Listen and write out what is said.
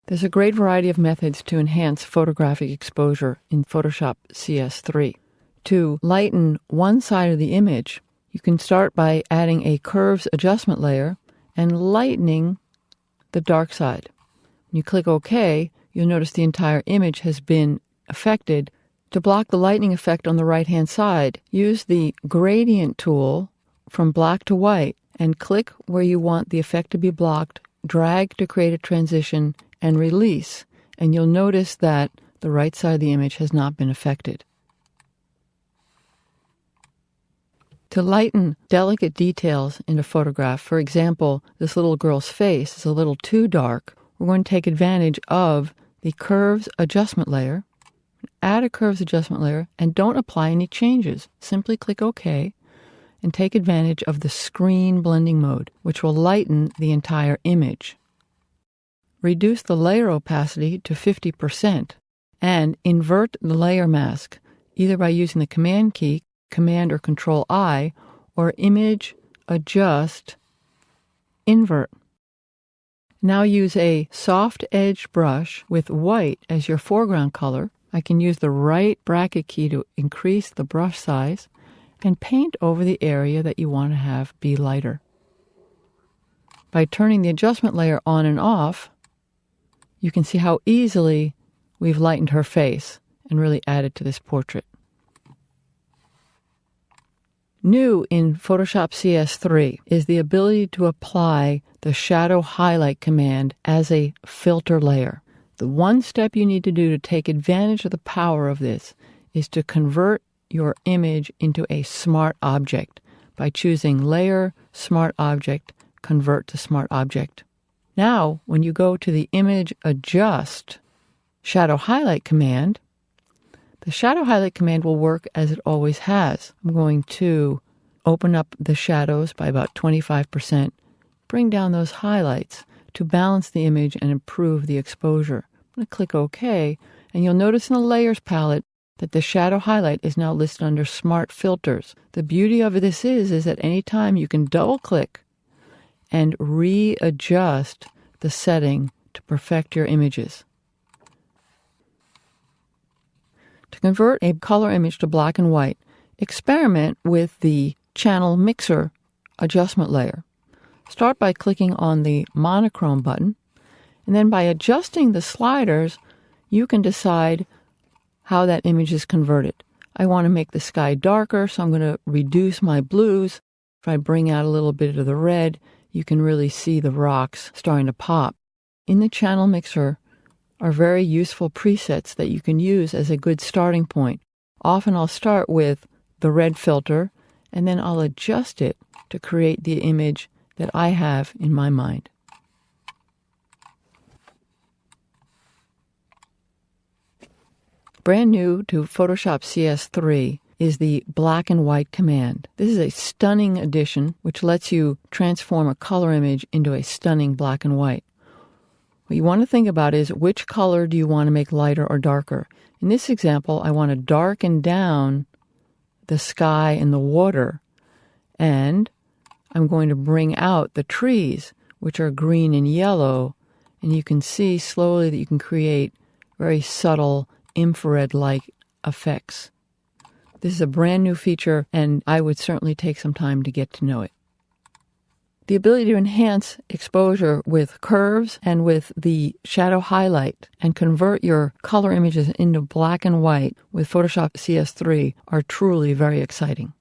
There's a great variety of methods to enhance photographic exposure in Photoshop CS3. To lighten one side of the image, you can start by adding a curves adjustment layer and lightening the dark side. When you click OK, you'll notice the entire image has been affected. To block the lightening effect on the right-hand side, use the gradient tool from black to white and click where you want the effect to be blocked, drag to create a transition, and release, and you'll notice that the right side of the image has not been affected. To lighten delicate details in a photograph, for example, this little girl's face is a little too dark, we're going to take advantage of the curves adjustment layer, add a curves adjustment layer, and don't apply any changes. Simply click OK and take advantage of the screen blending mode, which will lighten the entire image. Reduce the layer opacity to 50% and invert the layer mask either by using the Command key, Command or Control I, or Image Adjust Invert. Now use a soft edge brush with white as your foreground color. I can use the right bracket key to increase the brush size and paint over the area that you want to have be lighter. By turning the adjustment layer on and off, you can see how easily we've lightened her face and really added to this portrait. New in Photoshop CS3 is the ability to apply the shadow highlight command as a filter layer. The one step you need to do to take advantage of the power of this is to convert your image into a smart object by choosing Layer, Smart Object, Convert to Smart Object. Now, when you go to the Image Adjust Shadow Highlight command, the Shadow Highlight command will work as it always has. I'm going to open up the shadows by about 25%, bring down those highlights to balance the image and improve the exposure. I'm going to click OK, and you'll notice in the Layers palette that the shadow highlight is now listed under Smart Filters. The beauty of this is at any time you can double-click and readjust the setting to perfect your images. To convert a color image to black and white, experiment with the Channel Mixer adjustment layer. Start by clicking on the monochrome button, and then by adjusting the sliders, you can decide how that image is converted. I want to make the sky darker, so I'm going to reduce my blues. If I bring out a little bit of the red, you can really see the rocks starting to pop. In the Channel Mixer are very useful presets that you can use as a good starting point. Often I'll start with the red filter, and then I'll adjust it to create the image that I have in my mind. Brand new to Photoshop CS3 is the black and white command. This is a stunning addition which lets you transform a color image into a stunning black and white. What you want to think about is which color do you want to make lighter or darker. In this example, I want to darken down the sky and the water, and I'm going to bring out the trees, which are green and yellow, and you can see slowly that you can create very subtle infrared-like effects. This is a brand new feature, and I would certainly take some time to get to know it. The ability to enhance exposure with curves and with the shadow highlight and convert your color images into black and white with Photoshop CS3 are truly very exciting.